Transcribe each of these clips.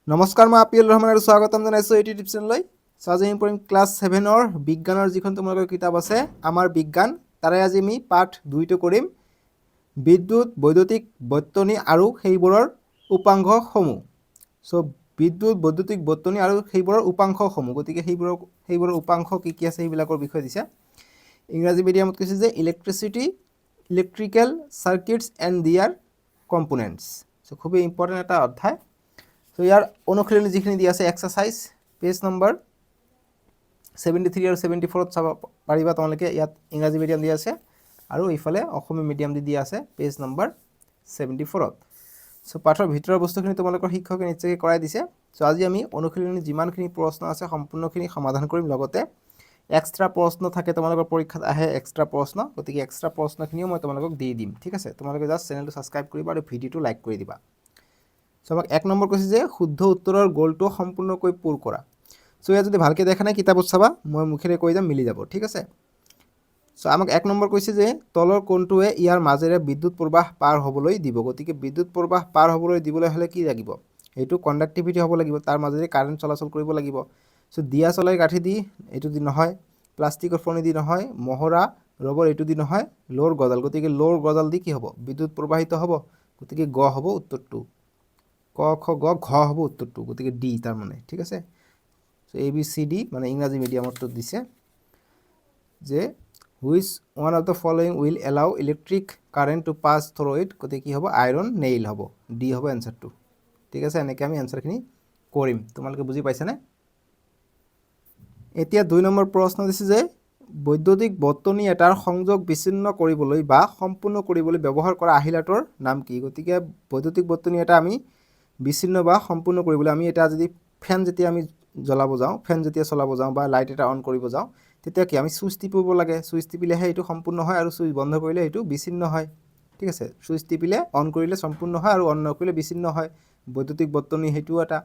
নমস্কাৰ, মই আপিল ৰহমান আৰু স্বাগতম জনাইছোঁ এইটো ইউটিউব চেনেললৈ। আজি আমি পঢ়িম ক্লাছ 7ৰ বিজ্ঞানৰ যিখন তোমালোকৰ কিতাপ আছে আমাৰ বিজ্ঞান, তাৰে আজি আমি পাঠ 2টো কৰিম, বিদ্যুৎ, বৈদ্যুতিক বৰ্তনী আৰু সেইবোৰৰ উপাংশসমূহ। বিদ্যুৎ, বৈদ্যুতিক বৰ্তনী আৰু সেইবোৰৰ উপাংশসমূহ, গতিকে সেইবোৰৰ উপাংশ কি কি আছে সেইবিলাকৰ বিষয়ে দিছে। ইংৰাজী মিডিয়ামত কৈছে যে ইলেক্ট্ৰিকেল চাৰ্কিটছ এণ্ড দিয়াৰ কম্পনেণ্টছ। খুবেই ইম্পৰ্টেণ্ট এটা অধ্যায়। ইয়াৰ অনুশীলনী যিখিনি দিয়া আছে এক্সাৰচাইজ পেজ নম্বৰ 73 আৰু 74ত চাব পাৰিবা তোমালোকে। ইয়াত ইংৰাজী মিডিয়াম দিয়া আছে আৰু ইফালে অসমীয়া মিডিয়াম দি দিয়া আছে পেজ নম্বৰ 74ত। পাঠৰ ভিতৰৰ বস্তুখিনি তোমালোকৰ শিক্ষকে নিশ্চয়কৈ কৰাই দিছে। আজি আমি অনুশীলনী যিমানখিনি প্ৰশ্ন আছে সম্পূৰ্ণখিনি সমাধান কৰিম, লগতে এক্সট্ৰা প্ৰশ্ন থাকে তোমালোকৰ পৰীক্ষাত আহে এক্সট্ৰা প্ৰশ্ন, গতিকে এক্সট্ৰা প্ৰশ্নখিনিও মই তোমালোকক দি দিম, ঠিক আছে। তোমালোকে জাষ্ট চেনেলটো ছাবস্ক্ৰাইব কৰিবা আৰু ভিডিঅ'টো লাইক কৰি দিবা। আমাক 1 নম্বৰ কৈছে যে শুদ্ধ উত্তৰৰ গ'লটো সম্পূৰ্ণকৈ পূৰ কৰা। ইয়াত যদি ভালকৈ দেখা নাই কিতাপত চাবা, মই মুখেৰে কৈ যাম, মিলি যাব, ঠিক আছে। আমাক 1 নম্বৰ কৈছে যে তলৰ কোণটোৱে ইয়াৰ মাজেৰে বিদ্যুৎ প্ৰবাহ পাৰ হ'বলৈ দিব। গতিকে বিদ্যুৎ প্ৰবাহ পাৰ হ'বলৈ দিবলৈ হ'লে কি লাগিব? এইটো কণ্ডাক্টিভিটি হ'ব লাগিব, তাৰ মাজেৰে কাৰেণ্ট চলাচল কৰিব লাগিব। দিয়া চলাই কাঠি দি এইটো দি নহয়, প্লাষ্টিকৰ ফণি দি নহয়, মহৰা ৰবৰ এইটো দি নহয়, লোৰ গজাল, গতিকে লোৰ গজাল দি কি হ'ব? বিদ্যুৎ প্ৰবাহিত হ'ব, গতিকে গ হ'ব উত্তৰটো। ক খ গ ঘ হ'ব উত্তৰটো, গতিকে ডি তাৰমানে, ঠিক আছে। ABCD মানে ইংৰাজী মিডিয়ামতো দিছে যে which one of the following will allow electric current to pass through it, গতিকে কি হ'ব? আইৰণ নেইল হ'ব, ডি হ'ব এনচাৰটো, ঠিক আছে। এনেকৈ আমি এনচাৰখিনি কৰিম, তোমালোকে বুজি পাইছানে? এতিয়া 2 নম্বৰ প্ৰশ্ন দিছে যে বৈদ্যুতিক বৰ্তনী এটাৰ সংযোগ বিচ্ছিন্ন কৰিবলৈ বা সম্পূৰ্ণ কৰিবলৈ ব্যৱহাৰ কৰা আহিলাটোৰ নাম কি? গতিকে বৈদ্যুতিক বৰ্তনী এটা আমি বিচ্ছিন্ন বা সম্পূৰ্ণ কৰিবলৈ আমি এটা যদি ফেন যেতিয়া আমি জ্বলাব যাওঁ, ফেন যেতিয়া চলাব যাওঁ বা লাইট এটা অন কৰিব যাওঁ, তেতিয়া কি আমি চুইচ টিপিব লাগে। চুইচ টিপিলেহে এইটো সম্পূৰ্ণ হয় আৰু চুইচ বন্ধ কৰিলে এইটো বিচ্ছিন্ন হয়, ঠিক আছে। চুইচ টিপিলে অন কৰিলে সম্পূৰ্ণ হয় আৰু অন নকৰিলে বিচ্ছিন্ন হয়। বৈদ্যুতিক বৰ্তনী সেইটোও এটা।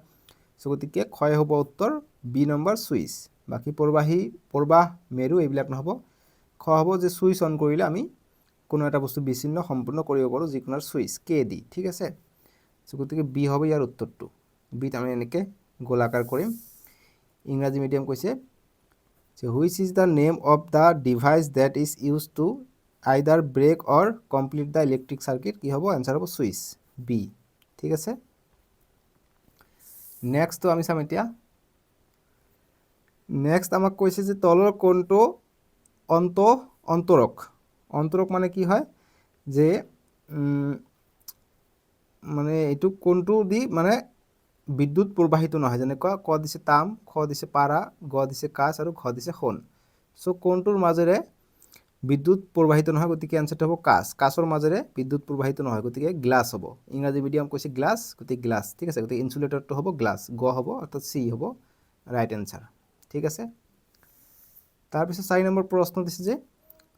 গতিকে ক্ষয় হ'ব উত্তৰ বি নম্বৰ চুইচ। বাকী প্ৰবাহ মেৰু এইবিলাক নহ'ব। খ হ'ব যে চুইচ অন কৰিলে আমি কোনো এটা বস্তু বিচ্ছিন্ন সম্পূৰ্ণ কৰিব পাৰোঁ, যিকোনো চুইচ কে দি, ঠিক আছে। গতিকে বি হ'ব ইয়াৰ উত্তৰটো। বিত আমি এনেকৈ গোলাকাৰ কৰিম। ইংৰাজী মিডিয়াম কৈছে যে which is the name of the device that is use to either break or complete the electric circuit, কি হ'ব? এনচাৰ হ'ব চুইচ, বি, ঠিক আছে। নেক্সটটো আমি চাম এতিয়া। নেক্সট আমাক কৈছে যে তলৰ কোণটো অন্তৰক মানে কি হয় যে মানে এইটো কোণটো দি মানে বিদ্যুৎ প্ৰবাহিত নহয়, যেনেকুৱা ক দিছে তাম, খ দিছে পাৰা, গ দিছে কাঁচ আৰু ঘ দিছে সোণ। কোণটোৰ মাজেৰে বিদ্যুৎ প্ৰবাহিত নহয়, গতিকে এনচাৰটো হ'ব কাঁচ। কাঁচৰ মাজেৰে বিদ্যুৎ প্ৰবাহিত নহয়, গতিকে গ্লাছ হ'ব। ইংৰাজী মিডিয়াম কৈছে গ্লাছ, গতিকে গ্লাছ, ঠিক আছে। গতিকে ইনচুলেটৰটো হ'ব গ্লাছ, গ হ'ব, অৰ্থাৎ চি হ'ব ৰাইট এনচাৰ, ঠিক আছে। তাৰপিছত 4 নম্বৰ প্ৰশ্ন দিছে যে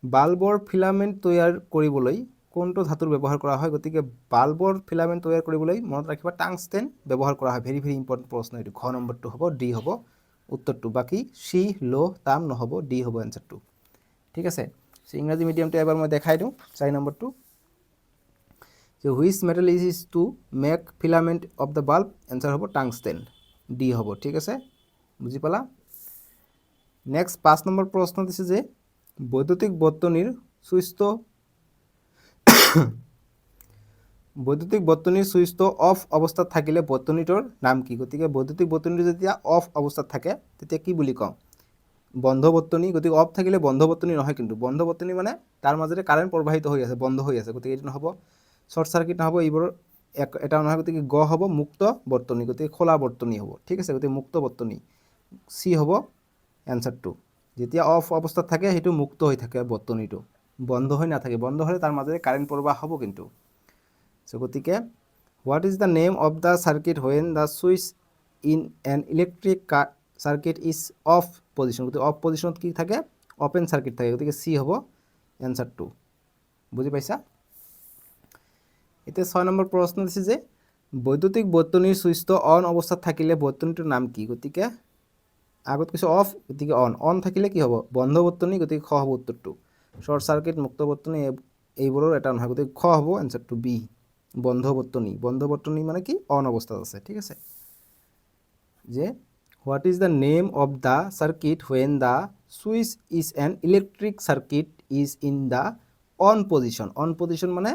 বাল্বৰ ফিলামেণ্ট তৈয়াৰ কৰিবলৈ কোনটো ধাতুৰ ব্যৱহাৰ কৰা হয়? গতিকে বাল্বৰ ফিলামেণ্ট তৈয়াৰ কৰিবলৈ মনত ৰাখিবা টাংষ্টেন ব্যৱহাৰ কৰা হয়। ভেৰি ইম্পৰ্টেণ্ট প্ৰশ্ন এইটো। ঘ নম্বৰটো হ'ব, ডি হ'ব উত্তৰটো। বাকী চি, লৌহ, তাম নহ'ব, ডি হ'ব এনচাৰটো, ঠিক আছে। ইংৰাজী মিডিয়ামটো এবাৰ মই দেখাই দিওঁ। 4 নম্বৰটো যে which metal is to make filament of the bulb, answer হ'ব টাংষ্টেন, ডি হ'ব, ঠিক আছে। বুজি পালা? নেক্সট 5 নম্বৰ প্ৰশ্ন দিছে যে বৈদ্যুতিক বৰ্তনীৰ চুইচটো অফ অৱস্থাত থাকিলে বৰ্তনীটোৰ নাম কি? গতিকে বৈদ্যুতিক বৰ্তনীটো যেতিয়া অফ অৱস্থাত থাকে তেতিয়া কি বুলি কওঁ? বন্ধ বৰ্তনী। গতিকে অফ থাকিলে বন্ধ বৰ্তনী নহয়, কিন্তু বন্ধ বৰ্তনী মানে তাৰ মাজেৰে কাৰেণ্ট প্ৰবাহিত হৈ আছে, বন্ধ হৈ আছে, গতিকে এইটো নহ'ব। শ্বৰ্ট চাৰ্কিট নহ'ব, এইবোৰৰ এটা নহয়, গতিকে গ হ'ব মুক্ত বৰ্তনী, গতিকে খোলা বৰ্তনী হ'ব, ঠিক আছে। গতিকে মুক্ত বৰ্তনী, চি হ'ব এনচাৰটো। যেতিয়া অফ অৱস্থাত থাকে সেইটো মুক্ত হৈ থাকে বৰ্তনীটো, বন্ধ হৈ নাথাকে। বন্ধ হ'লে তাৰ মাজেৰে কাৰেণ্ট প্ৰবাহ হ'ব কিন্তু। গতিকে what is the name of the circuit when the switch in an electric circuit is of position? গতিকে অফ পজিশ্যনত কি থাকে? অপেন চাৰ্কিট থাকে, গতিকে চি হ'ব এনচাৰটো। বুজি পাইছা? এতিয়া 6 নম্বৰ প্ৰশ্ন দিছে যে বৈদ্যুতিক বৰ্তনীৰ চুইচটো অন অৱস্থাত থাকিলে বৰ্তনীটোৰ নাম কি? গতিকে আগত কৈছে অফ, গতিকে অন থাকিলে কি হ'ব? বন্ধ বৰ্তনী, গতিকে খ হ'ব উত্তৰটো। শ্বৰ্ট চাৰ্কিট, মুক্ত বৰ্তনী এইবোৰৰ এটা নহয়, গতিকে খ হ'ব এনচাৰটো, বি বন্ধ বৰ্তনী। বন্ধ বৰ্তনী মানে কি? অন অৱস্থাত আছে, ঠিক আছে। যে what is the name of the circuit when the switch is an electric circuit is in the on position মানে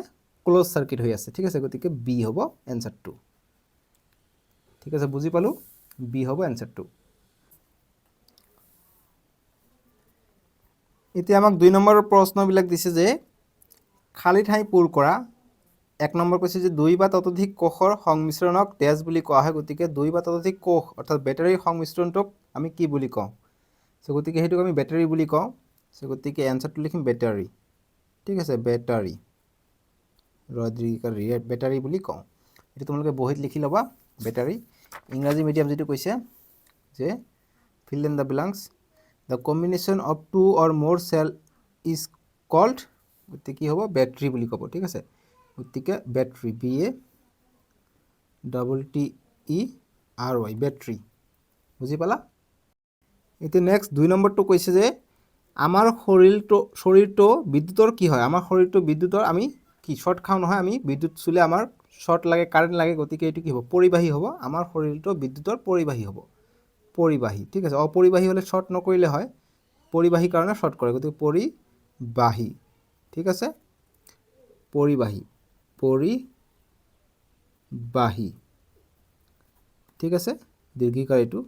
ক্ল'জ চাৰ্কিট হৈ আছে ঠিক আছে গতিকে বি হ'ব এনচাৰটো ঠিক আছে বুজি পালোঁ বি হ'ব এনচাৰটো এতিয়া আমাক 2 নম্বৰৰ প্ৰশ্নবিলাক দিছে যে খালী ঠাই পূৰ কৰা 1 নম্বৰ কৈছে যে 2 বা ততোধিক কোষৰ সংমিশ্ৰণক ডেছ বুলি কোৱা হয় গতিকে 2 বা ততোধিক কোষ অৰ্থাৎ বেটাৰীৰ সংমিশ্ৰণটোক আমি কি বুলি কওঁ সো গতিকে হেতুক আমি বেটাৰী বুলি কওঁ সো গতিকে এনসাৰটো লিখিম বেটাৰী ঠিক আছে বেটাৰী বেটাৰী বুলি কওঁ এটো তোমালোকে বহিত লিখি লবা বেটাৰী ইংৰাজী মিডিয়াম যেটো কৈছে যে fill in the blanks the combination of two or more cell is called গতিকে কি হ'ব ব্যাটাৰী বুলি ক'ব ঠিক আছে গতিকে battery B A double T E R Y battery বুজি পালা এতিয়া নেক্সট 2 নম্বৰটো কৈছে যে আমাৰ শৰীৰটো বিদ্যুতৰ কি হয় আমাৰ শৰীৰটো বিদ্যুতৰ আমি কি শৰ্ট খাও নহয় আমি বিদ্যুৎ চুলে আমাৰ শৰ্ট লাগে কাৰেন্ট লাগে গতিকে এটো কি হ'ব পৰিবাহী হ'ব আমাৰ শৰীৰটো বিদ্যুতৰ পৰিবাহী হ'ব পৰিবাহী ঠিক আছে অপৰিবাহী হলে শৰ্ট নকৰিলে হয় পৰিবাহী কাৰণে শৰ্ট কৰে গতিকে পৰিবাহী ঠিক আছে পৰিবাহী ঠিক আছে দীৰ্ঘিকাৰ এটো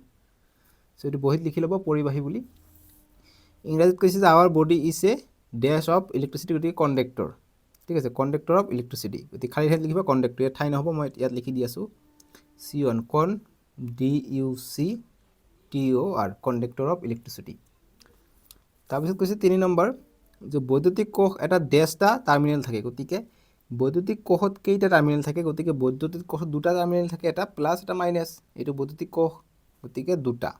সো এটো বহিত লিখি লব পৰিবাহী বুলি ইংৰাজীত কৈছে যে our body is a dash of electricity গতিকে কন্ডাক্টৰ ঠিক আছে কন্ডাক্টৰ অফ ইলেক্ট্ৰিসিটি গতিকে খালি ঠাইত লিখিবা কন্ডাক্টৰ ইয়াত ঠাই নহব মই ইয়াত লিখি দি আছো C1 con D U C T O R conductor of electricity তাৰপিছত কৈছে 3 নম্বৰ যে বৈদ্যুতিক কোষ এটা ড্যাশটা টাৰ্মিনেল থাকে গতিকে বৈদ্যুতিক কোষত কেইটা টাৰ্মিনেল থাকে গতিকে বৈদ্যুতিক কোষত দুটা টাৰ্মিনেল থাকে এটা প্লাস এটা মাইনাস এটো বৈদ্যুতিক কোষ গতিকে দুটা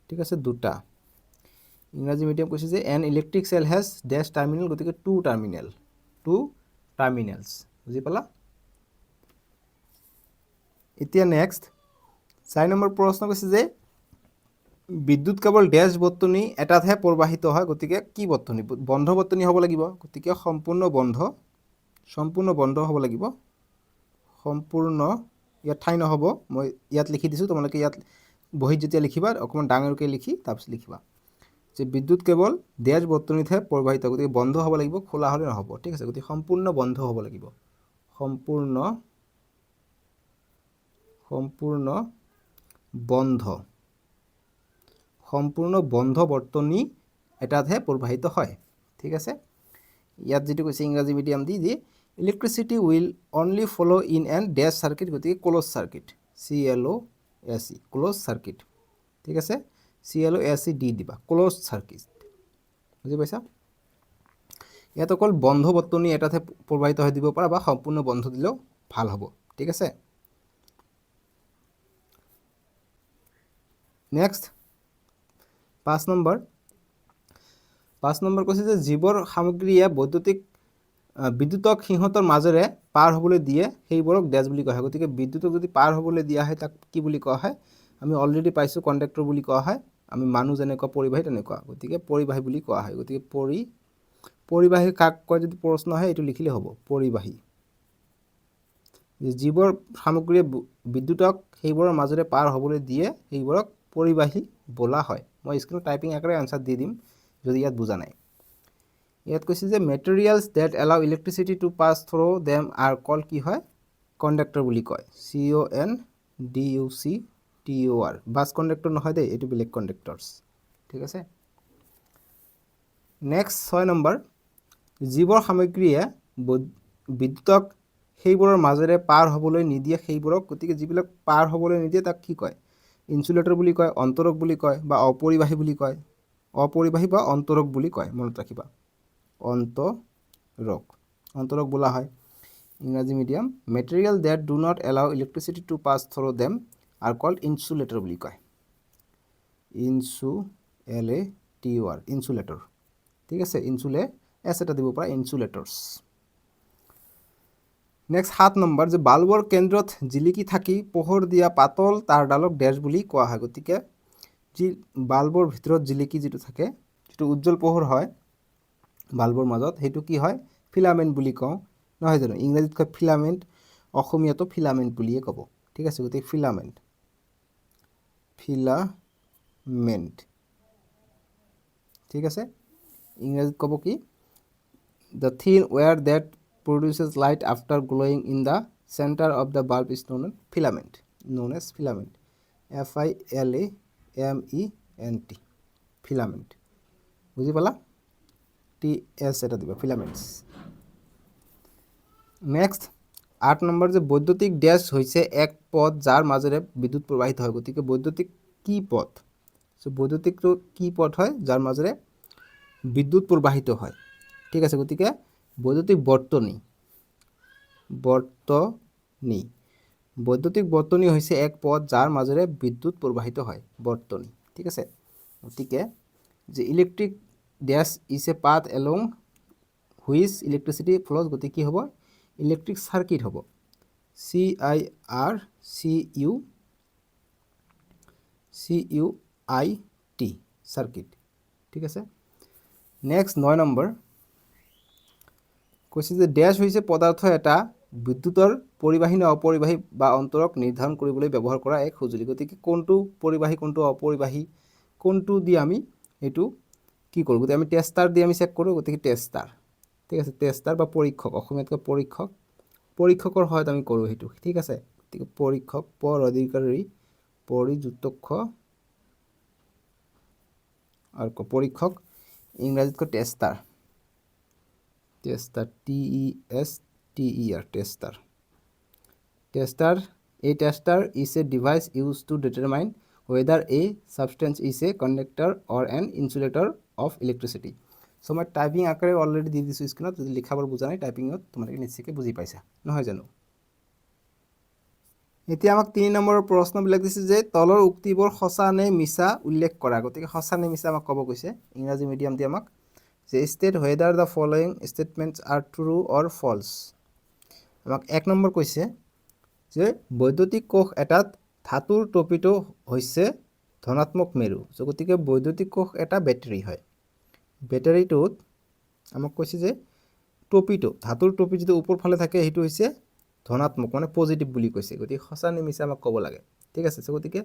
ঠিক আছে দুটা ইংৰাজী মিডিয়াম কৈছে যে an electric cell has dash terminal গতিকে টু টাৰ্মিনেলস বুজি পালা এতিয়া নেক্সট 4 নম্বৰ প্ৰশ্ন কৈছে যে বিদ্যুৎ কেবল ড্যাশ বৰ্তনী এটাতহে প্ৰবাহিত হয় গতিকে কি বৰ্তনী বন্ধ বৰ্তনী হ'ব লাগিব গতিকে সম্পূৰ্ণ বন্ধ হ'ব লাগিব সম্পূৰ্ণ ইয়াত ঠাই নহব মই ইয়াত লিখি দিছো তোমালোকে ইয়াত বহিত যেতিয়া লিখিবা অকমান ডাঙৰকৈ লিখি তাৰপিছত লিখিবা যে বিদ্যুৎ কেবল ড্যাশ বৰ্তনীতহে প্ৰবাহিত গতিকে বন্ধ হ'ব লাগিব খোলা হলে নহব ঠিক আছে গতিকে সম্পূৰ্ণ বন্ধ হ'ব লাগিব সম্পূৰ্ণ বন্ধ বৰ্তনী এটাতহে প্ৰবাহিত হয় ঠিক আছে ইয়াত যেটো কৈছে ইংৰাজী মিডিয়াম দি যে electricity will only follow in an dash circuit গতিকে close circuit CLOSE close circuit ঠিক আছে CLOSE দি দিবা ক্লোজ সার্কিট বুজি পাইছা ইয়াত অকল বন্ধ বৰ্তনী এটাতহে প্ৰবাহিত হৈ দিব পাৰা বা সম্পূৰ্ণ বন্ধ দিলেও ভাল হ'ব ঠিক আছে নেক্সট 5 নম্বৰ কৈছে যে জীৱৰ সামগ্ৰীয়ে বিদ্যুতক সিহঁতৰ মাজেৰে পাৰ হ'বলৈ দিয়ে সেইবোৰক ড্যাশ বুলি কোৱা হয় গতিকে বিদ্যুতক যদি পাৰ হ'বলৈ দিয়া হয় তাক কি বুলি কোৱা হয় আমি অলৰেডি পাইছো কন্ডাক্টৰ বুলি কোৱা হয় আমি মানুহ যেনেকুৱা পৰিবাহী তেনেকুৱা গতিকে পৰিবাহী বুলি কোৱা হয় গতিকে পৰিবাহী কাক কয় যদি প্ৰশ্ন হয় এটো লিখিলে হ'ব পৰিবাহী জীৱৰ সামগ্ৰীয়ে বিদ্যুতক সেইবোৰৰ মাজেৰে পাৰ হ'বলৈ দিয়ে সেইবোৰক পৰিবাহী বোলা হয় মই স্ক্ৰিনত টাইপিং আকাৰে আনসাৰ দি দিম যদি ইয়াত বুজা নাই ইয়াত কৈছে যে materials that allow electricity to pass through them are call কি হয় কন্ডাক্টৰ বুলি কয় CONDUCTOR বাস কন্ডাক্টৰ নহয় দে এটো বেলেগ কন্ডাক্টৰছ ঠিক আছে নেক্সট 6 নম্বৰ জীৱৰ সামগ্ৰীয়ে বিদ্যুতক সেইবোৰৰ মাজেৰে পাৰ হ'বলৈ নিদিয়ে সেইবোৰক গতিকে যিবিলাক পাৰ হ'বলৈ নিদিয়ে তাক কি কয় ইনসুলেটৰ বুলি কয় অন্তৰক বুলি কয় বা অপৰিবাহী বুলি কয় অপৰিবাহী বা অন্তৰক বুলি কয় মনত ৰাখিবা অন্তৰক বোলা হয় ইংৰাজী medium material that do not allow electricity to pass through them are called insulator বুলি কয় ইনসুলেটৰ ঠিক আছে এস এটা দিব পাৰা ইনসুলেটৰস নেক্সট 7 নম্বৰ যে বাল্বৰ কেন্দ্ৰত জিলিকি থাকি পোহৰ দিয়া পাতল তাৰডালক ড্যাশ বুলি কোৱা হয় গতিকে যি বাল্বৰ ভিতৰত জিলিকি যেটো থাকে যেটো উজ্জ্বল পোহৰ হয় বাল্বৰ মাজত হেতু কি হয় ফিলামেন্ট বুলি কওঁ নহয় জানো ইংৰাজীত কয় ফিলামেন্ট অসমীয়াটো ফিলামেন্ট বুলিয়ে ক'ব ঠিক আছে গতিকে ফিলামেন্ট ফিলামেন্ট ঠিক আছে ইংরেজিত ক'ব কি the thin wire that produces light after glowing in the center of the bulb is known as filament FILAMENT filament বুজি পালা TS এটা দিবা filaments নেক্সট 8 নম্বৰ যে বৈদ্যুতিক ড্যাশ হৈছে এক পথ যাৰ মাজেৰে বিদ্যুৎ প্ৰবাহিত হয় গতিকে বৈদ্যুতিক কি পথ সো বৈদ্যুতিকটো কি পথ হয় যাৰ মাজেৰে বিদ্যুৎ প্ৰবাহিত হয় ঠিক আছে গতিকে বৈদ্যুতিক বৰ্তনী বৈদ্যুতিক বৰ্তনী হৈছে এক পথ যাৰ মাজেৰে বিদ্যুৎ প্ৰবাহিত হয় বৰ্তনী ঠিক আছে গতিকে যে electric dash is a path along which electricity flows গতিকে কি হ'ব ইলেক্ট্ৰিক সাৰ্কিট হ'ব CIRCUIT সাৰ্কিট ঠিক আছে নেক্সট 9 নম্বৰ কৈছে যে ড্যাশ হৈছে পদাৰ্থ এটা বিদ্যুতৰ পৰিবাহী নে অপৰিবাহী বা অন্তৰক নিৰ্ধাৰণ কৰিবলৈ ব্যৱহাৰ কৰা এক সঁজুলি গতিকে কোনটো পৰিবাহী কোনটো অপৰিবাহী কোনটো দি আমি এটো কি কৰোঁ গতিকে আমি টেষ্টাৰ দি আমি চেক কৰোঁ গতিকে টেষ্টাৰ ঠিক আছে টেষ্টাৰ বা পৰীক্ষক অসমীয়াত পৰীক্ষকৰ সহায়ত আমি কৰোঁ হেতু ঠিক আছে গতিকে পৰীক্ষক পৰ অধিকাৰী পৰিযুক্তক্ষ আৰু পৰীক্ষক ইংৰাজীত tester TESTER a tester is a device used to determine whether a substance is a conductor or an insulator of electricity so মই টাইপিং আকাৰে অলৰেডি দি দিছো স্ক্ৰিনত যদি লিখাবৰ বুজা নাই টাইপিংত তোমালোকে নিশ্চয়কৈ বুজি পাইছা নহয় জানো এতিয়া আমাক 3 নম্বৰৰ প্ৰশ্নবিলাক দিছে যে তলৰ উক্তিবোৰ সঁচা নে মিছা উল্লেখ কৰা গতিকে সঁচা নে মিছা আমাক ক'ব কৈছে ইংৰাজী মিডিয়াম দি আমাক যে state whether the following statements are true or false আমাক 1 নম্বৰ কৈছে যে বৈদ্যুতিক কোষ এটাত ধাতুৰ টপিটো হৈছে ধনাত্মক মেৰু গতিকে বৈদ্যুতিক কোষ এটা ব্যাটাৰী হয় ব্যাটাৰীটোত আমাক কৈছে যে টপিটো ধাতুৰ টপি যেটো ওপৰ ফালে থাকে হেতু হৈছে ধনাত্মক মানে পজিটিভ বুলি কৈছে গতিকে সঁচা নে মিছা আমাক ক'ব লাগে ঠিক আছে গতিকে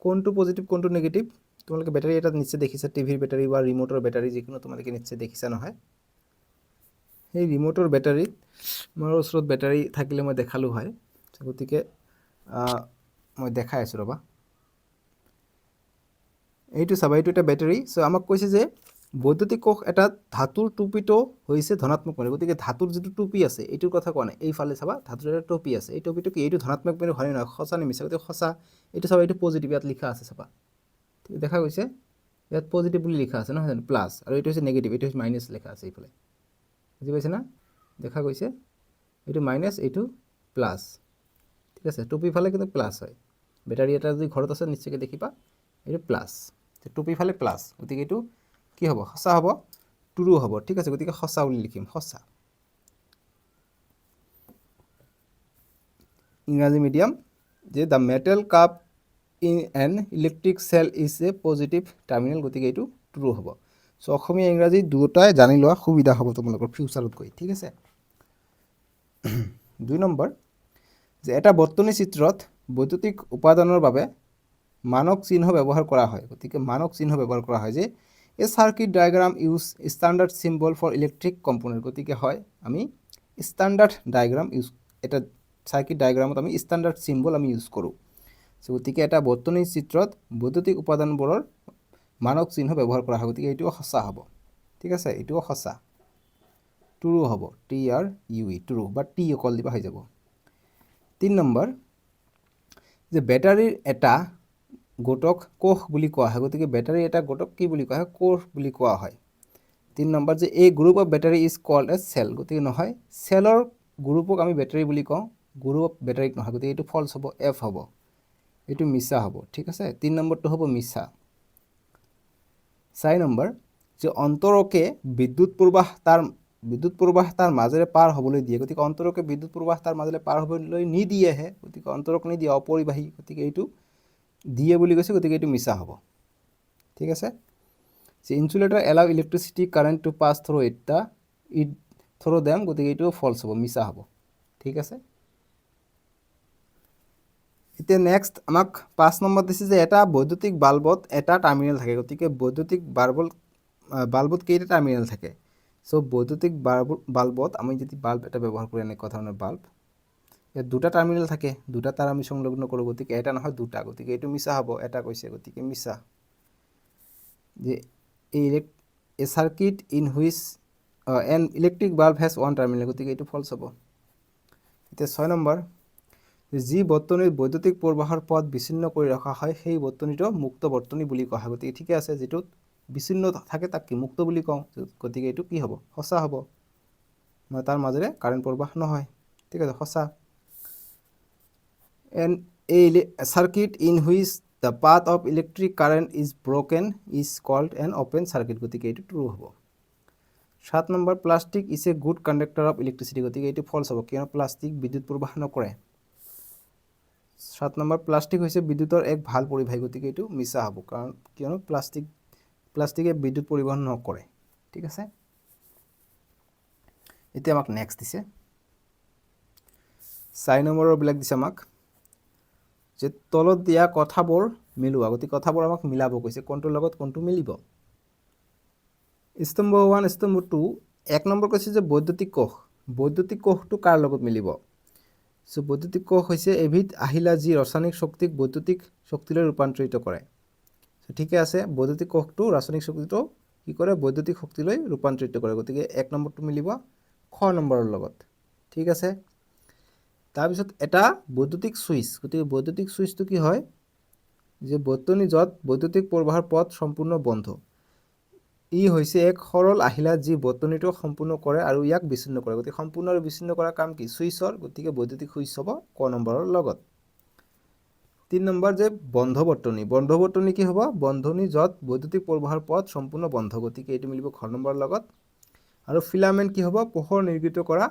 কোনটো পজিটিভ কোনটো নেগেটিভ তোমালোকে ব্যাটাৰী এটা নিশ্চয় দেখিছা টিভিৰ ব্যাটাৰী বা ৰিমোটৰ ব্যাটাৰী যিকোনো তোমালোকে নিশ্চয় দেখিছা নহয় এই ৰিমোটৰ ব্যাটাৰী মোৰ ওচৰত ব্যাটাৰী থাকিলে মই দেখালো হয় গতিকে মই দেখাই আছো ৰবা এইটো চাবা এইটো এটা ব্যাটাৰী সো আমাক কৈছে যে বৈদ্যুতিক কোষ এটা ধাতুৰ টুপিটো হৈছে ধনাত্মক মেৰু গতিকে ধাতুৰ যেটো টুপি আছে এইটোৰ কথা কোৱা নাই এই ফালে চাবা ধাতুৰ এটা টুপি আছে এই টুপিটো কি এইটো ধনাত্মক মেৰু হয় না সঁচা নে মিছা গতিকে সঁচা এইটো চাবা এইটো পজিটিভ ইয়াত লিখা আছে চাবা ঠিক দেখা গৈছে ইয়াত পজিটিভ বুলি লিখা আছে নহয় জানো প্লাস আৰু এইটো হৈছে নেগেটিভ এইটো হৈছে মাইনাস লিখা আছে এইফালে বুজি পাইছা না দেখা গৈছে এইটো মাইনাস এইটো প্লাস ঠিক আছে টুপি ফালে কিন্তু প্লাস হয় ব্যাটাৰী এটা যদি ঘৰত আছে নিশ্চয়কৈ দেখিবা এইটো প্লাস টুপি ফালে প্লাস গতিকে এইটো কি হ'ব সঁচা হ'ব ট্ৰু হ'ব ঠিক আছে গতিকে সঁচা বুলি লিখিম সঁচা ইংৰাজী মিডিয়াম যে the metal cup in an electric cell is a positive terminal গতিকে এইটো ট্ৰু হ'ব সো অসমীয়া ইংৰাজী দুটাই জানি লোৱা সুবিধা হ'ব তোমালোকৰ ফিউচাৰত গৈ ঠিক আছে 2 নম্বৰ যে এটা বৰ্তনী চিত্ৰত বৈদ্যুতিক উপাদানৰ বাবে মানক চিহ্ন ব্যৱহাৰ কৰা হয় গতিকে মানক চিহ্ন ব্যৱহাৰ কৰা হয় যে a circuit diagram use standard symbol for electric component গতিকে হয় আমি স্ট্যান্ডার্ড ডায়াগ্রাম ইউজ এটা সার্কিট ডায়াগ্রামত আমি স্ট্যান্ডার্ড সিম্বল আমি ইউজ কৰো সো গতিকে এটা বৰ্তনী চিত্ৰত বৈদ্যুতিক উপাদানবোৰৰ মানক চিহ্ন ব্যৱহাৰ কৰা হয় গতিকে এইটো সঁচা হ'ব ঠিক আছে এইটো সঁচা ট্ৰু হ'ব TRUE ট্ৰু বা টি অকল দিবা হৈ যাব 3 নম্বৰ যে ব্যাটাৰীৰ এটা গোটক কোষ বুলি কোৱা হয় গতিকে ব্যাটাৰী এটা গোটক কি বুলি কোৱা হয় কোষ বুলি কোৱা হয় 3 নম্বৰ যে a group of battery is called as cell গতিকে নহয় সেলৰ গ্ৰুপক আমি ব্যাটাৰী বুলি কওঁ গ্ৰুপ অফ ব্যাটাৰীক নহয় গতিকে এইটো ফলস হ'ব F হ'ব এইটো মিছা হ'ব ঠিক আছে 3 নম্বৰটো হ'ব মিছা 4 নম্বৰ যে অন্তৰকে বিদ্যুৎ প্ৰবাহ তাৰ মাজেৰে পাৰ হ'বলৈ দিয়ে গতিকে অন্তৰকে বিদ্যুৎ প্ৰবাহ তাৰ মাজেৰে পাৰ হ'বলৈ নিদিয়েহে গতিকে অন্তৰক নিদিয়ে অপৰিবাহী গতিকে এইটো দিয়ে বুলি কৈছে গতিকে এইটো মিছা হ'ব ঠিক আছে যে ইনসুলেটৰ allow electricity current to pass through it through them গতিকে এইটো ফলস হ'ব মিছা হ'ব ঠিক আছে এতিয়া নেক্সট আমাক 5 নম্বৰ দিছে যে এটা বৈদ্যুতিক বাল্বত এটা টাৰ্মিনেল থাকে, গতিকে বৈদ্যুতিক বাল্বত কেইটা টাৰ্মিনেল থাকে? সো বৈদ্যুতিক বাল্বত আমি যদি বাল্ব এটা ব্যৱহাৰ কৰো, এনেকুৱা ধৰণৰ বাল্ব, ইয়াত দুটা টাৰ্মিনেল থাকে, দুটা তাৰ আমি সংলগ্ন কৰোঁ, গতিকে এটা নহয় দুটা, গতিকে এইটো মিছা হ'ব, এটা কৈছে গতিকে মিছা। যে a circuit in which an electric bulb has one terminal, গতিকে এইটো ফলস হ'ব। এতিয়া 6 নম্বৰ, যি বৰ্তনীৰ বৈদ্যুতিক প্ৰবাহৰ পথ বিচ্ছিন্ন কৰি ৰখা হয় সেই বৰ্তনীটো মুক্ত বৰ্তনী বুলি কোৱা হয়, গতিকে ঠিকে আছে, যিটোত বিচ্ছিন্ন থাকে তাক কি মুক্ত বুলি কওঁ, গতিকে এইটো কি হ'ব? সঁচা হ'ব, মানে তাৰ মাজেৰে কাৰেণ্ট প্ৰবাহ নহয়, ঠিক আছে, সঁচা। And a circuit in which the path of electric current is broken is called an open circuit, গতিকে এইটো ট্ৰু হ'ব। 7 number, plastic is a good conductor of electricity, গতিকে এইটো ফলছ হ'ব, কিয়নো প্লাষ্টিক বিদ্যুৎ প্ৰবাহ নকৰে। 7 নম্বৰ, প্লাষ্টিক হৈছে বিদ্যুতৰ এক ভাল পৰিবাহী, গতিকে এইটো মিছা হ'ব, কাৰণ কিয়নো প্লাষ্টিকে বিদ্যুৎ পৰিবহন নকৰে, ঠিক আছে। এতিয়া আমাক নেক্সট দিছে 4 নম্বৰৰ বিলাক দিছে আমাক যে তলত দিয়া কথাবোৰ মিলোৱা, গতিকে কথাবোৰ আমাক মিলাব কৈছে, কোনটোৰ লগত কোনটো মিলিব। স্তম্ভ 1 স্তম্ভ 2, 1 নম্বৰ কৈছে যে বৈদ্যুতিক কোষটো কাৰ লগত মিলিব? সো বৈদ্যুতিক কোষ হৈছে এবিধ আহিলা যি ৰাসায়নিক শক্তিক বৈদ্যুতিক শক্তিলৈ ৰূপান্তৰিত কৰে। সো ঠিকে আছে, বৈদ্যুতিক কোষটো ৰাসায়নিক শক্তিটো কি কৰে? বৈদ্যুতিক শক্তিলৈ ৰূপান্তৰিত কৰে, গতিকে 1 নম্বৰটো মিলিব খ নম্বৰৰ লগত, ঠিক আছে। তাৰপিছত এটা বৈদ্যুতিক সুইচ, গতিকে বৈদ্যুতিক সুইচটো কি হয়? যে বৰ্তনী য'ত বৈদ্যুতিক প্ৰবাহৰ পথ সম্পূৰ্ণ বন্ধ, ই হৈছে এক সৰল আহিলা যি বৰ্তনীটো সম্পূৰ্ণ কৰে আৰু ইয়াক বিচ্ছিন্ন কৰে, গতিকে সম্পূৰ্ণ আৰু বিচ্ছিন্ন কৰা কাম কি? সুইচৰ, গতিকে বৈদ্যুতিক সুইচ হ'ব ক নম্বৰৰ লগত। 3 নম্বৰ যে বন্ধ বৰ্তনী কি হ'ব? বন্ধনী য'ত বৈদ্যুতিক প্ৰবাহৰ পথ সম্পূৰ্ণ বন্ধ, গতিকে এইটো মিলিব খ নম্বৰৰ লগত। আৰু ফিলামেন্ট কি হ'ব? পোহৰ নিৰ্গিত কৰা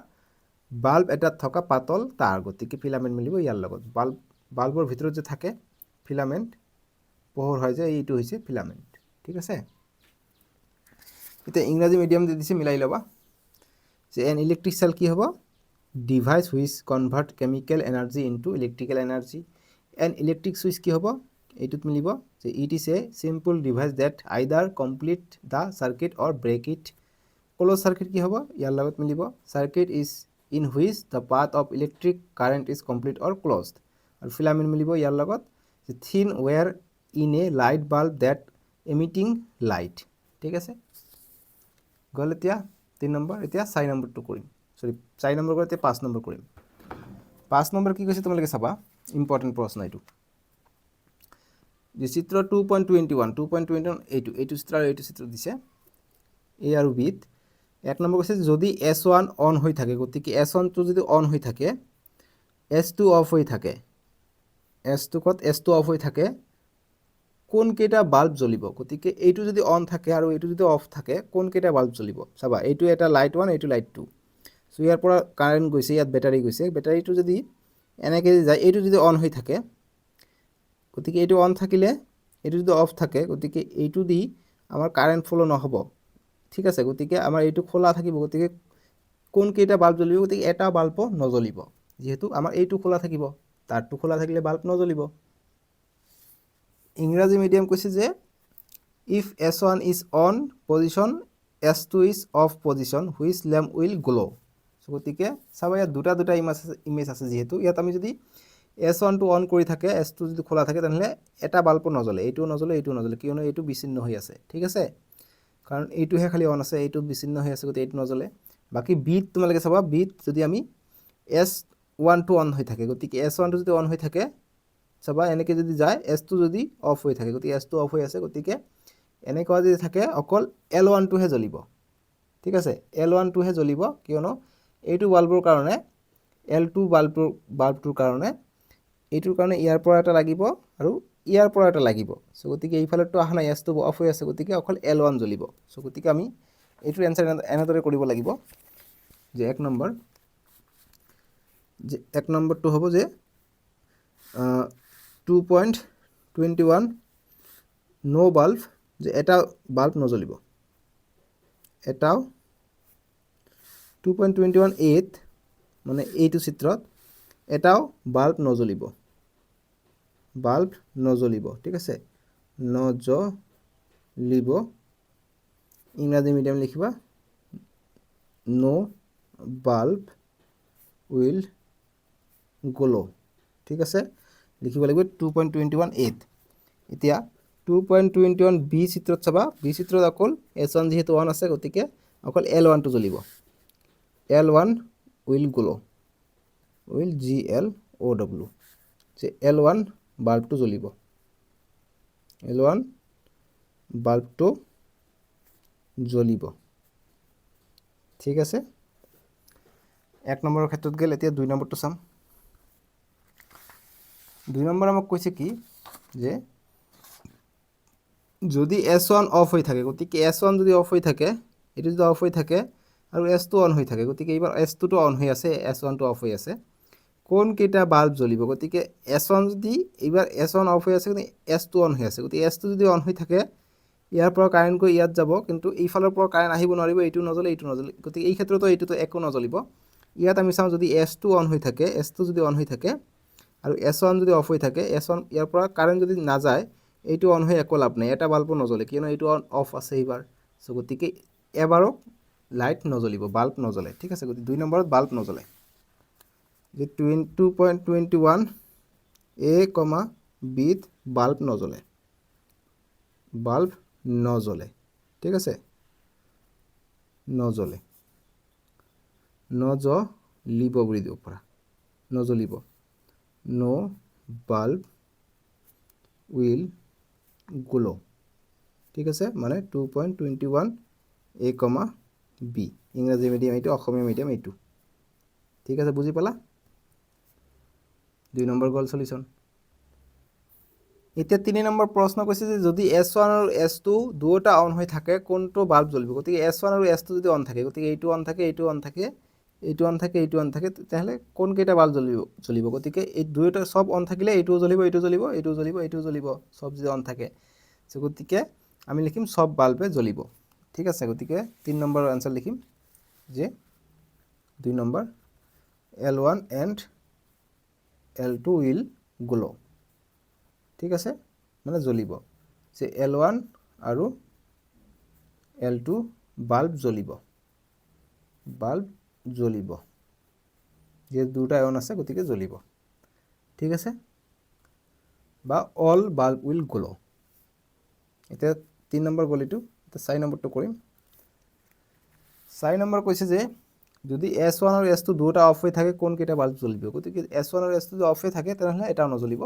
বাল্ব এটাত থকা পাতল তাৰ, গতিকে ফিলামেন্ট মিলিব ইয়াৰ লগত। বাল্বৰ ভিতৰত যে থাকে ফিলামেন্ট, পোহৰ হয় যে, এইটো হৈছে ফিলামেন্ট, ঠিক আছে। এতিয়া ইংৰাজী মিডিয়াম দি দিছে, মিলাই ল'বা। যে এন ইলেক্ট্রিক সেল কি হ'ব? Device which convert chemical energy into electrical energy. An electric switch কি হ'ব? এইটোত মিলিব যে it is a simple device that either complete the circuit or break it. Close circuit কি হ'ব? ইয়াৰ লগত মিলিব circuit is in which the path of electric current is complete or closed. আৰু ফিলামেন্ট মিলিব ইয়াৰ লগত যে thin wire in a light bulb that emitting light, ঠিক আছে। গ'ল এতিয়া 3 নম্বৰ। এতিয়া 4 নম্বৰটো কৰিম, 4 নম্বৰ কৰি এতিয়া 5 নম্বৰ কৰিম। 5 নম্বৰ কি কৈছে তোমালোকে চাবা, ইম্পৰ্টেণ্ট প্ৰশ্ন এইটো। যে চিত্ৰ 2.21 এইটো চিত্ৰ আৰু এইটো চিত্ৰ দিছে এ আৰু বিত। 1 নম্বৰ কৈছে যদি S1 অন হৈ থাকে, গতিকে S1টো যদি অন হৈ থাকে, S2 অফ হৈ থাকে, S2 অফ হৈ থাকে, কোন কেইটা বাল্ব জ্বলিব? গতিকে এইটো যদি অন থাকে আৰু এইটো যদি অফ থাকে, কোন কেইটা বাল্ব জ্বলিব? চাবা, এইটো এটা লাইট 1, এইটো লাইট 2। সো ইয়াৰ পৰা কাৰেণ্ট গৈছে, ইয়াত বেটাৰী গৈছে, বেটাৰীটো যদি এনেকৈ যায়, এইটো যদি অন হৈ থাকে, গতিকে এইটো অন থাকিলে, এইটো যদি অফ থাকে, গতিকে এইটো দি আমাৰ কাৰেণ্ট ফ্লো নহ'ব, ঠিক আছে। গতিকে আমাৰ এইটো খোলা থাকিব, গতিকে কোন কেইটা বাল্ব জ্বলিব? গতিকে এটা বাল্বও নজ্বলিব, যিহেতু আমাৰ এইটো খোলা থাকিব, তাৰটো খোলা থাকিলে বাল্ব নজ্বলিব। ইংৰাজী মিডিয়াম কৈছে যে if S1 is on position, S2 is of position, which lamp will glow. গতিকে চাবা, ইয়াত দুটা ইমেজ আছে, যিহেতু ইয়াত আমি যদি S1টো অন কৰি থাকে, S2 যদি খোলা থাকে, তেনেহ'লে এটা বাল্বো নজ্বলে, এইটোও নজ্বলে, এইটোও নজ্বলে, কিয়নো এইটো বিচ্ছিন্ন হৈ আছে, ঠিক আছে। কাৰণ এইটোহে খালি অন আছে, এইটো বিচ্ছিন্ন হৈ আছে, গতিকে এইটো নজ্বলে। বাকী বিত তোমালোকে চাবা, বিত যদি আমি S1টো অন হৈ থাকে, গতিকে S1টো যদি অন হৈ থাকে, চাবা এনেকৈ যদি যায়, S2 যদি অফ হৈ থাকে, গতিকে S2 অফ হৈ আছে, গতিকে এনেকুৱা যদি থাকে, অকল L1টোহে জ্বলিব, ঠিক আছে। L1টোহে জ্বলিব, কিয়নো এইটো বাল্বৰ কাৰণে, L2 বাল্বটোৰ কাৰণে, এইটোৰ কাৰণে ইয়াৰ পৰা এটা লাগিব আৰু ইয়াৰ পৰা এটা লাগিব। সো গতিকে এইফালেতো অহা নাই, S2 অফ হৈ আছে, গতিকে অকল L1 জ্বলিব। সো গতিকে আমি এইটোৰ এনসাৰ এনেদৰে কৰিব লাগিব যে 1 নম্বৰটো হ'ব যে 2.21 নো বাল্ব, যে এটা বাল্ব নজ্বলিব, এটাও 2.21 মানে এইটো চিত্ৰত এটাও বাল্ব নজ্বলিব, বাল্ব নজ্বলিব ঠিক আছে নজ্বলিব ইংৰাজী মিডিয়াম লিখিবা নো বাল্ব উইল গ্লো ঠিক আছে লিখিব লাগিব 2.21 এতিয়া 2.21 বি চিত্ৰত চাবা বি চিত্ৰত অকল S1 যেহেতু 1 আছে গতিকে অকল L1 টো জ্বলিব L1 will glow will GLOW যে L1 বাল্বটো জ্বলিব L1 বাল্বটো জ্বলিব ঠিক আছে এক নম্বৰৰ ক্ষেত্ৰত গেল এতিয়া দুই নম্বৰটো চাম দুই নম্বৰ আমাক কৈছে কি যে যদি S1 অফ হৈ থাকে গতিকে S1 যদি অফ হৈ থাকে এটো যদি অফ হৈ থাকে আৰু S2 অন হৈ থাকে গতিকে এইবাৰ S2 টো অন হৈ আছে S1 টো অফ হৈ আছে কোন কেইটা বাল্ব জ্বলিব গতিকে S1 যদি এইবাৰ S1 অফ হৈ আছে কিন্তু S2 অন হৈ আছে গতিকে S2 যদি অন হৈ থাকে ইয়াৰ পৰা কাৰেন্ট গৈ ইয়াত যাব কিন্তু এই ফালৰ পৰা কাৰেন্ট আহিব নোৱাৰিব এইটো নজ্বলে গতিকে এই ক্ষেত্ৰতো এইটোতো একো নজ্বলিব ইয়াত আমি চাওঁ যদি S2 অন হৈ থাকে S2 যদি অন হৈ থাকে আৰু S1 যদি অফ হৈ থাকে S1 ইয়াৰ পৰা কাৰেন্ট যদি না যায় এইটো অন হৈ একো লাভ নাই এটা বাল্বও নজ্বলে কিয়নো এইটো অফ আছে এইবাৰ সো গতিকে এবাৰো লাইট নজ্বলিব বাল্ব নজ্বলে ঠিক আছে গতিকে দুই নম্বৰত বাল্ব নজ্বলে যে 2.21 A, B বাল্ব নজ্বলে ঠিক আছে নজ্বলিব বুলি দিব পৰা নজ্বলিব নো বাল্ব উইল গ্লো ঠিক আছে মানে 2.21 A, B ইংৰাজী মিডিয়াম এইটো অসমীয়া মিডিয়াম এইটো ঠিক আছে বুজি পালা দুই নম্বৰ গল সলিউশন এতিয়া 3 নম্বৰ প্ৰশ্ন কৈছে যে যদি S1 আৰু S2 দুটা অন হৈ থাকে কোনটো বাল্ব জ্বলিব গতিকে S1 আৰু S2 যদি অন থাকে গতিকে এইটো অন থাকে এইটো অন থাকে এইটো অন থাকে এইটো অন থাকে তাহলে কোন কেইটা বাল্ব জ্বলিব গতিকে এই দুইটা সব অন থাকিলে এইটো জ্বলিব এইটো জ্বলিব এইটো জ্বলিব এইটো জ্বলিব সব যদি অন থাকে সো গতিকে আমি লিখিম সব বাল্বে জ্বলিব ঠিক আছে গতিকে 3 নম্বৰৰ आंसर লিখিম যে 2 number L1 and L2 will glow ঠিক আছে মানে জ্বলিব যে L1 আৰু L2 বাল্ব জ্বলিব যে দুটা অন আছে গতিকে জ্বলিব ঠিক আছে বা অল বাল্ব উইল গ্লো এটা 3 নম্বৰ গল এটো এটা 4 নম্বৰটো কৰিম 4 নম্বৰ কৈছে যে যদি S1 আৰু S2 দুটা অফ হৈ থাকে কোন কেইটা বাল্ব জ্বলিব গতিকে S1 আৰু S2 যদি অফ হৈ থাকে তেনহলে এটা নজ্বলিব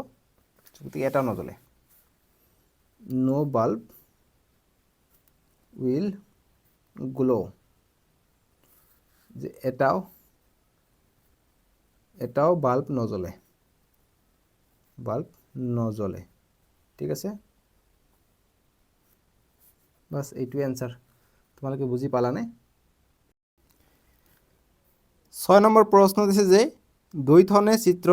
গতিকে এটা নজ্বলে নো বাল্ব উইল গ্লো যে এটাও বাল্ব নজ্বলে ঠিক আছে বাস এইটো आंसर তোমালোকে বুজি পালানে 6 নম্বৰ প্ৰশ্ন দিছে যে দ্বৈথনে চিত্ৰ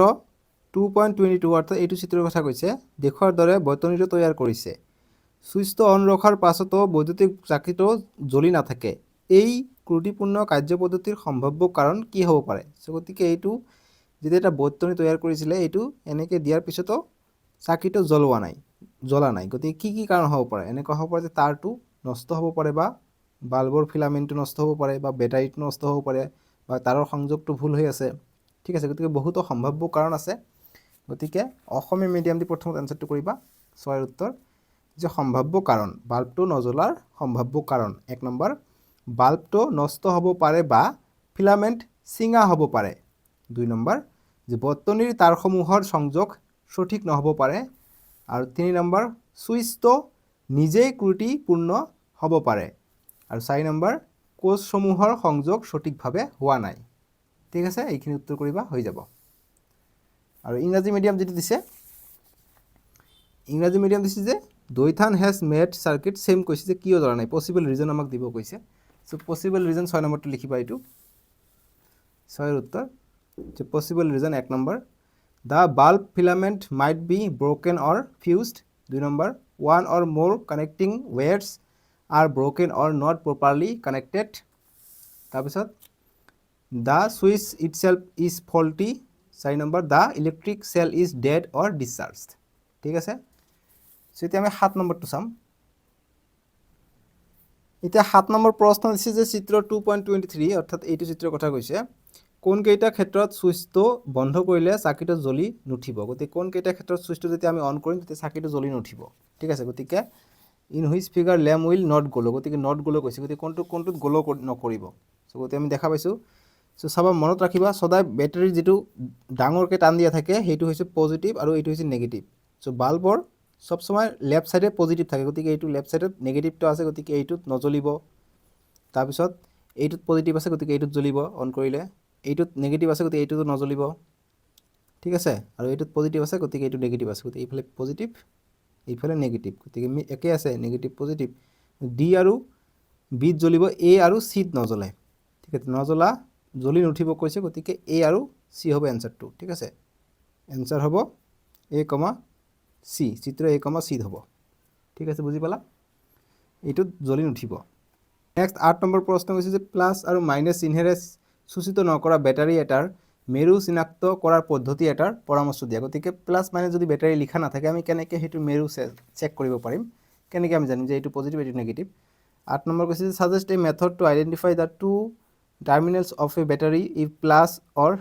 2.22 অৰ্থাৎ এইটো চিত্ৰৰ কথা কৈছে দেখুৱাৰ দৰে বৈতনিটো তৈয়াৰ কৰিছে সুইচটো অন ৰখাৰ পাছতো বৈদ্যুতিক চাকিটো জ্বলি নাথাকে এই ত্ৰুটিপূৰ্ণ কাৰ্যপদ্ধতিৰ সম্ভাৱ্য কাৰণ কি হ'ব পাৰে সো গতিকে এইটো যদি এটা বৈতনি তৈয়াৰ কৰিছিলে এইটো এনেকে দিয়াৰ পিছতো চাকিটো জ্বলা নাই গতিকে কি কাৰণ হ'ব পাৰে এনেকুৱা হ'ব পাৰে যে তাৰটো নষ্ট হ'ব পাৰে বা বাল্বৰ ফিলামেন্টটো নষ্ট হ'ব পাৰে বা ব্যাটাৰীটো নষ্ট হ'ব পাৰে বা তাৰৰ সংযোগটো ভুল হৈ আছে ঠিক আছে গতিকে বহুত সম্ভাৱ্য কাৰণ আছে গতিকে অসমীয়া মিডিয়াম দি প্ৰথম आंसरটো কৰিবা 6 এৰ উত্তৰ যে সম্ভাৱ্য কাৰণ বাল্বটো নজ্বলাৰ সম্ভাৱ্য কাৰণ 1 নম্বৰ বাল্বটো নষ্ট হ'ব পাৰে বা ফিলামেন্ট সিঙা হ'ব পাৰে 2 নম্বৰ যে বৰ্তনীৰ তাৰসমূহৰ সংযোগ সঠিক নহ'ব পাৰে আৰু 3 নম্বৰ সুইচটো নিজেই ত্ৰুটিপূৰ্ণ হ'ব পাৰে আৰু 4 নম্বৰ কোষসমূহৰ সংযোগ সঠিকভাৱে হোৱা নাই ঠিক আছে এইখিনি উত্তৰ কৰিবা হৈ যাব আৰু ইংৰাজী মিডিয়াম যেটো দিছে যে দ্বৈথান হ্যাজ মেড সাৰ্কিট সেম কৈছে যে কিয় ধৰা নাই পসিবল ৰিজন আমাক দিব কৈছে সো পসিবল ৰিজন 6 নম্বৰটো লিখিবা এইটো 6 এৰ উত্তৰ যে possible reason 1 number the bulb filament might be broken or fused 2 number one or more connecting wires are broken or not properly connected তাৰপিছত the switch itself is faulty 4 number the electric cell is dead or discharged ঠিক আছে so এতিয়া আমি 7 নম্বৰটো চাম এতিয়া 7 number প্ৰশ্ন দিছে যে চিত্ৰ 2.23 অৰ্থাৎ এইটো চিত্ৰৰ কথা কৈছে কোন কেইটা ক্ষেত্ৰত সুইচটো বন্ধ কৰিলে চাকিটো জ্বলি নুঠিব গতি কোন কেইটা ক্ষেত্ৰত সুইচটো যেতিয়া আমি অন কৰিম তেতিয়া চাকিটো জ্বলি নুঠিব ঠিক আছে গতিকে in which figure lamp will not glow গতিকে নট গ্লো কৈছে গতি কোনটোত গ্লো নকৰিব সো গতি আমি দেখা পাইছো সো চাবা মনত ৰাখিবা সদায় বেটাৰী যেটো ডাঙৰকে টান দিয়া থাকে হেতু হৈছে পজিটিভ আৰু এইটো হৈছে নেগেটিভ সো বাল্বৰ সব সময় লেফট সাইডে পজিটিভ থাকে গতিকে এইটো লেফট সাইডত নেগেটিভটো আছে গতিকে এইটোত নজ্বলিব তাৰ পিছত এইটোত পজিটিভ আছে গতিকে এইটোত জ্বলিব অন কৰিলে এইটোত নেগেটিভ আছে গতিকে এইটোত নজ্বলিব ঠিক আছে আৰু এইটোত পজিটিভ আছে গতিকে এইটো নেগেটিভ আছে গতিকে এইফালে পজিটিভ এইফালে নেগেটিভ গতিকে একে আছে নেগেটিভ পজিটিভ ডি আৰু বি জ্বলিব এ আৰু সি নজ্বলে ঠিক আছে নজ্বলা জ্বলি নুঠিব কৈছে গতিকে এ আৰু সি হ'ব এনসাৰটো ঠিক আছে এনসাৰ হ'ব এ, সি চিত্ৰ এ, সি হ'ব ঠিক আছে বুজি পালা এইটোত জ্বলি নুঠিব নেক্সট 8 নম্বৰ প্ৰশ্ন হৈছে যে প্লাস আৰু মাইনাস চিহ্নেৰে সূচিত নকৰা বেটাৰী এটাৰ মেৰু চিনাক্ত কৰাৰ পদ্ধতি এটাৰ পৰামৰ্শ দিয়া গতিকে প্লাস মাইনাস যদি বেটাৰী লিখা নাথাকে আমি কেনেকৈ হেতু মেৰু চেক কৰিব পাৰিম কেনেকৈ আমি জানিম যে এইটো পজিটিভ এইটো নেগেটিভ 8 নম্বৰ কৈছে যে suggest a method to identify the two terminals of a battery if plus or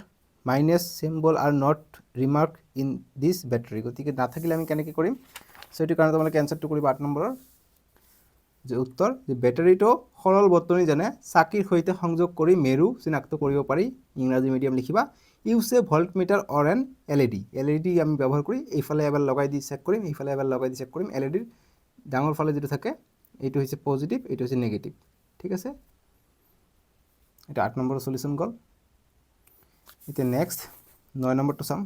minus symbol are not remarked in this battery গতিকে না থাকিলে আমি কেনেকৈ কৰিম সো এটো কাৰণে তোমালোকে এনসাৰটো কৰিবা 8 নম্বৰৰ যে উত্তৰ যে বেটাৰীটো সৰল বৰ্তনী যেনে চাকিৰ সৈতে সংযোগ কৰি মেৰু চিনাক্ত কৰিব পাৰি ইংৰাজী মিডিয়াম লিখিবা use a voltmeter or an LED আমি ব্যৱহাৰ কৰি এইফালে এবাৰ লগাই দি চেক কৰিম এইফালে এবাৰ লগাই দি চেক কৰিম এলইডিৰ ডাঙৰ ফালে যেটো থাকে এইটো হৈছে পজিটিভ এইটো হৈছে নেগেটিভ ঠিক আছে এটা 8 নম্বৰৰ সলিউশন গল এতিয়া নেক্সট 9 নম্বৰটো চাম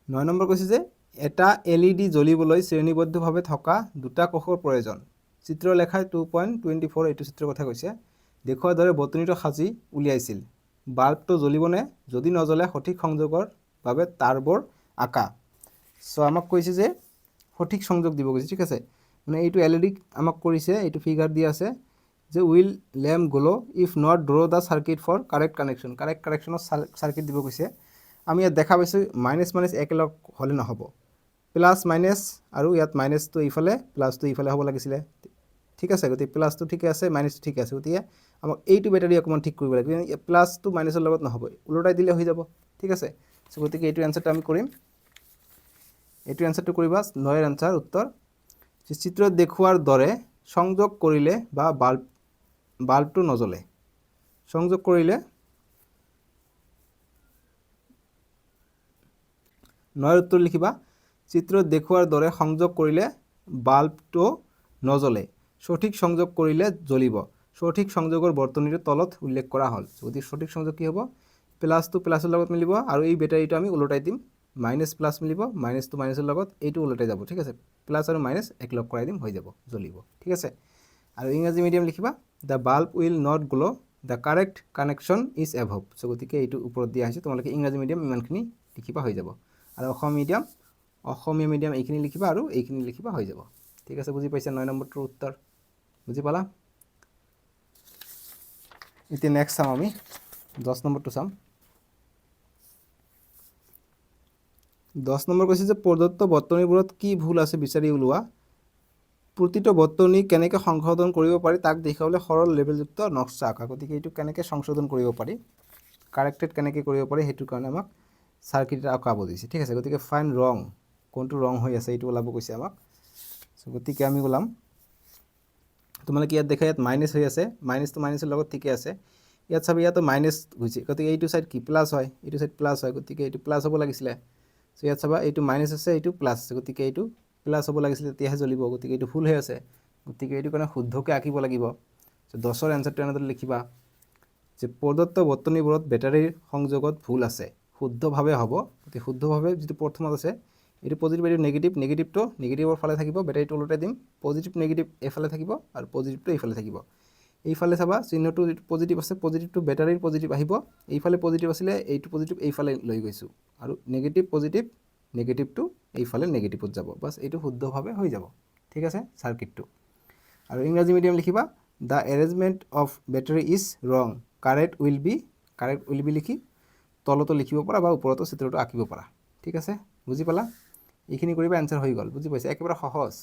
9 নম্বৰ কৈছে যে এটা এলইডি জ্বলিবলৈ শ্ৰেণীবদ্ধভাৱে থকা দুটা কোষৰ প্ৰয়োজন চিত্ৰ লেখাই 2.24 এইটো চিত্ৰৰ কথা কৈছে দেখুৱাৰ দৰে বৰ্তনীটো সাজি উলিয়াইছিল বাল্বটো জ্বলিবনে যদি নজ্বলে সঠিক সংযোগৰ বাবে তাৰবোৰ আকা সো আমাক কৈছে যে সঠিক সংযোগ দিব কৈছে ঠিক আছে মানে এইটো এলইডি আমাক কৰিছে এইটো ফিগাৰ দি আছে যে will lamp glow if not draw the circuit for correct কানেকশনৰ সার্কিট দিব কৈছে আমি ইয়াত দেখা পাইছো মাইনাস মাইনাস একেলগ হলে নহব প্লাস মাইনাস আৰু ইয়াত মাইনাসটো ইফালে প্লাসটো ইফালে হ'ব লাগিছিল ঠিক আছে গতি প্লাসটো ঠিক আছে মাইনাসটো ঠিক আছে গতি আমাক এইটো ব্যাটাৰি অকমান ঠিক কৰিব লাগিব প্লাসটো মাইনাসৰ লগত নহব উলটাই দিলে হৈ যাব ঠিক আছে সো গতিকে এইটো এনসারটো আমি কৰিম এইটো এনসাৰটো কৰিবা 9 এৰ আনসাৰ উত্তৰ চিত্ৰত দেখুৱাৰ দৰে সংযোগ কৰিলে বা বাল্বটো নজ্বলে সংযোগ কৰিলে 9 উত্তৰ লিখিবা চিত্ৰত দেখুৱাৰ দৰে সংযোগ কৰিলে বাল্বটো নজ্বলে সঠিক সংযোগ কৰিলে জ্বলিব সঠিক সংযোগৰ বৰ্তনীৰ তলত উল্লেখ কৰা হল যদি সঠিক সংযোগ কি হ'ব প্লাসটো প্লাসৰ লগত মিলিব আৰু এই বেটাৰীটো আমি উলটাই দিম মাইনাস প্লাস মিলিব মাইনাসটো মাইনাসৰ লগত এইটো উলটাই যাব ঠিক আছে প্লাস আৰু মাইনাস একলগ কৰাই দিম হৈ যাব জ্বলিব ঠিক আছে আৰু ইংৰাজী মিডিয়াম লিখিবা the bulb will not glow the correct connection is above so গতিকে এইটো ওপৰত দিয়া হৈছে তোমালোকে ইংৰাজী মিডিয়াম ইমানখিনি লিখিবা হৈ যাব আৰু অসমীয়া মিডিয়াম এইখিনি লিখিবা আৰু এইখিনি লিখিবা হৈ যাব ঠিক আছে বুজি পাইছা 9 নম্বৰটোৰ উত্তৰ বুজি পালা এতিয়া নেক্সট চাম আমি 10 নম্বৰটো চাম 10 নম্বৰ কৈছে যে প্ৰদত্ত বৰ্তনীবোৰত কি ভুল আছে বিচাৰি উলোৱা প্ৰতিটো বৰ্তনী কেনেকৈ সংশোধন কৰিব পাৰি তাক দেখাবলৈ সৰল লেবেলযুক্ত নক্সা আঁকা গতিকে এইটো কেনেকৈ সংশোধন কৰিব পাৰি কাৰেক্টেড কেনেকৈ কৰিব পাৰি হেতুৰ কাৰণে আমাক সাৰ্কিট আঁকাব দিছে ঠিক আছে গতিকে ফাইন ৰং কোনটো ৰং হৈ আছে এইটো ওলাব কৈছে আমাক সো গতিকে আমি ওলাম তোমালোকে ইয়াত দেখা ইয়াত মাইনাস হৈ আছে মাইনাসটো মাইনাসৰ লগত ঠিকে আছে ইয়াত চাবি ইয়াত মাইনাস হৈছে গতিকে এইটো সাইড কি প্লাস হয় এইটো সাইড প্লাস হয় গতিকে এইটো প্লাস হ'ব লাগিছিল সো ইয়াত চাবা এইটো মাইনাস আছে এইটো প্লাস আছে গতিকে এইটো প্লাস হ'ব লাগিছিল তেতিয়াহে জ্বলিব গতিকে এইটো ফুল হৈ আছে গতিকে এইটো কাৰণে শুদ্ধকৈ আঁকিব লাগিব সো 10 ৰ এনসাৰটো এনেদৰে লিখিবা যে প্ৰদত্ত বৰ্তনীবোৰত বেটাৰীৰ সংযোগত ভুল আছে শুদ্ধভাৱে হ'ব গতি শুদ্ধভাৱে যেটো প্ৰথমত আছে এটো পজিটিভ এটো নেগেটিভটো নেগেটিভৰ ফালে থাকিব বেটাৰীটো উলটাই দিম পজিটিভ নেগেটিভ এফালে থাকিব আৰু পজিটিভটো এইফালে থাকিব এইফালে চাবা চিহ্নটো পজিটিভ আছে পজিটিভটো বেটাৰীৰ পজিটিভ আহিব এইফালে পজিটিভ আছিল এইটো পজিটিভ এইফালে লৈ গৈছো আৰু নেগেটিভ পজিটিভ নেগেটিভটো এইফালে নেগেটিভত যাব বাস এইটো শুদ্ধভাৱে হৈ যাব ঠিক আছে সাৰ্কিটটো আৰু ইংৰাজী মিডিয়াম লিখিবা the arrangement of battery is wrong correct will be লিখি তলতো লিখিব পাৰা বা ওপৰতো চিত্ৰটো আঁকিব পাৰা ঠিক আছে বুজি পালা এইখিনি কৰিবা এনসাৰ হৈ গ'ল বুজি পাইছা একেবাৰে সহজ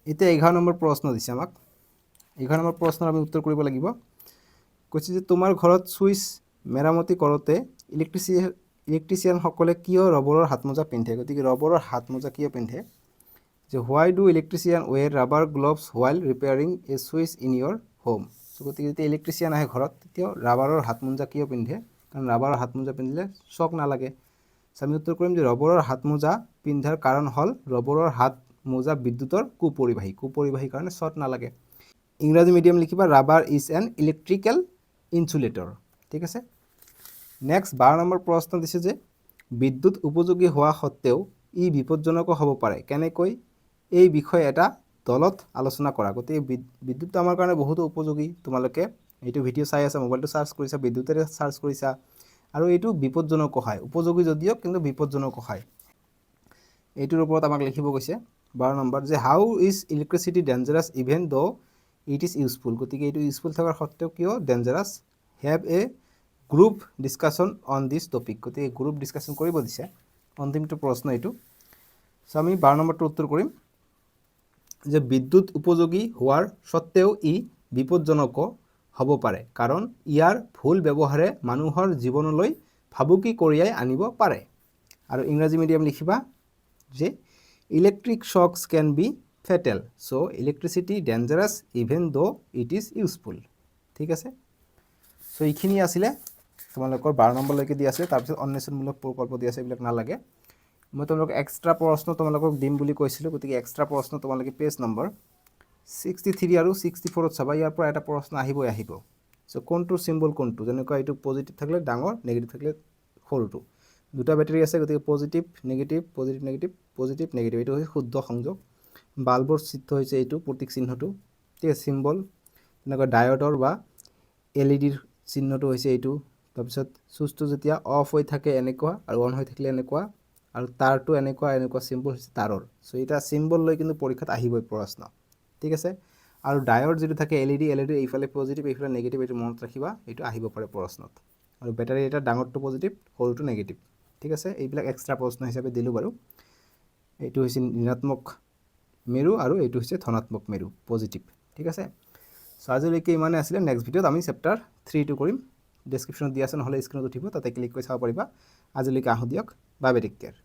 এতিয়া 11 নম্বৰ প্ৰশ্ন দিছে আমাক 11 নম্বৰ প্ৰশ্নৰ আমি উত্তৰ কৰিব লাগিব কৈছে যে তোমাৰ ঘৰত সুইচ মেৰামতি কৰোতে ইলেক্ট্ৰিচিয়ান সকলে কিয় ৰবৰৰ হাতমোজা পিন্ধে গতিকে ৰবৰৰ হাতমোজা কিয় পিন্ধে যে why do electrician wear rubber gloves while repairing a switch in your home so গতিকে যেতিয়া ইলেক্ট্ৰিচিয়ান আহে ঘৰত তেতিয়া ৰাবাৰৰ হাতমোজা কিয় পিন্ধে কাৰণ ৰাবাৰৰ হাতমোজা পিন্ধিলে শক নালাগে আমি উত্তৰ কৰিম যে ৰবৰৰ হাতমোজা পিন্ধাৰ কাৰণ হল ৰবৰৰ হাতমোজা বিদ্যুতৰ কুপৰিবাহী কাৰণে শৰ্ট নালাগে ইংৰাজী মিডিয়াম লিখিবা rubber is an electrical insulator ঠিক আছে নেক্সট 12 নম্বৰ প্ৰশ্ন দিছে যে বিদ্যুৎ উপযোগী হোৱা সত্ত্বেও ই বিপদজনক হ'ব পাৰে কেনেকৈ এই বিষয়ে এটা দলত আলোচনা কৰা গতিকে বিদ্যুৎ আমাৰ কাৰণে বহুত উপযোগী তোমালোকে এইটো ভিডিও চাই আছা মোবাইলটো চাৰ্জ কৰিছা বিদ্যুতেৰে চাৰ্জ কৰিছা আৰু এইটো বিপদজনক হয় উপযোগী যদিও কিন্তু বিপদজনক হয় এইটোৰ ওপৰত আমাক লিখিব কৈছে 12 নম্বৰ যে how is electricity dangerous even though it is useful গতিকে এইটো ইউজফুল থকাৰ সত্ত্বেও কিয় dangerous have a group discussion on this topic গতিকে গ্ৰুপ ডিসকাশন কৰিব দিছে অন্তিমটো প্ৰশ্ন এইটো সো আমি 12 নম্বৰটো উত্তৰ কৰিম যে বিদ্যুৎ উপযোগী হোৱাৰ সত্ত্বেও ই বিপদজনক হ'ব পাৰে কাৰণ ইয়াৰ ভুল ব্যৱহাৰে মানুহৰ জীৱনলৈ ভাবুকি কঢ়িয়াই আনিব পাৰে আৰু ইংৰাজী মিডিয়াম লিখিবা যে electric shocks can be fatal so electricity dangerous even though it is useful ঠিক আছে সো এইখিনি আছিলে তোমালোকৰ 12 নম্বৰলৈকে দি আছে তাৰপিছত অন্বেষণমূলক প্ৰকল্প দি আছে এইবিলাক নালাগে মই তোমালোকক এক্সট্ৰা প্ৰশ্ন তোমালোকক দিম বুলি কৈছিলোঁ গতিকে এক্সট্ৰা প্ৰশ্ন তোমালোকে পেজ নম্বৰ 63 আৰু 64 ত চাবা ইয়াৰ পৰা এটা প্ৰশ্ন আহিব সো কোনটো সিম্বল কোনটো যেনেকৈ এইটো পজিটিভ থাকিলে ডাঙৰ নেগেটিভ থাকিলে সৰুটো দুটা ব্যাটাৰি আছে গতিকে পজিটিভ নেগেটিভ এইটো হৈছে শুদ্ধ সংযোগ বাল্বৰ চিত্ৰ হৈছে এইটো প্ৰতীক চিহ্নটো ঠিক আছে সিম্বল এনেকৈ ডায়োডৰ বা এলইডিৰ চিহ্নটো হৈছে এইটো তাৰপিছত সুইচটো যেতিয়া অফ হৈ থাকে এনেকুৱা আৰু অন হৈ থাকিলে এনেকুৱা আৰু তাৰটো এনেকুৱা সিম্বল হৈছে তাৰৰ সো এটা সিম্বল লৈ কিন্তু পৰীক্ষাত আহিবই প্ৰশ্ন ঠিক আছে আৰু ডায়োড যেটো থাকে এলইডি এইফালে পজিটিভ এইফালে নেগেটিভ এইটো মনত ৰাখিবা এইটো আহিব পাৰে প্ৰশ্নত আৰু ব্যাটাৰি এটা ডাঙৰটো পজিটিভ সৰুটো নেগেটিভ ঠিক আছে এইবিলাক এক্সট্ৰা প্ৰশ্ন হিচাপে দিলো বাৰু এইটো হৈছে ঋণাত্মক মেৰু আৰু এইটো হৈছে ধনাত্মক মেৰু পজিটিভ ঠিক আছে সো আজিলৈকে ইমানে আছিল নেক্সট ভিডিওত আমি চেপ্টাৰ 3 টো কৰিম ডেসক্ৰিপশনত দিয়া আছে নহলে স্ক্ৰিনত উঠিব তাতে ক্লিক কৰি চাব পাৰিবা আজিলৈকে আহো দিয়ক বাই বাই টেক কেয়াৰ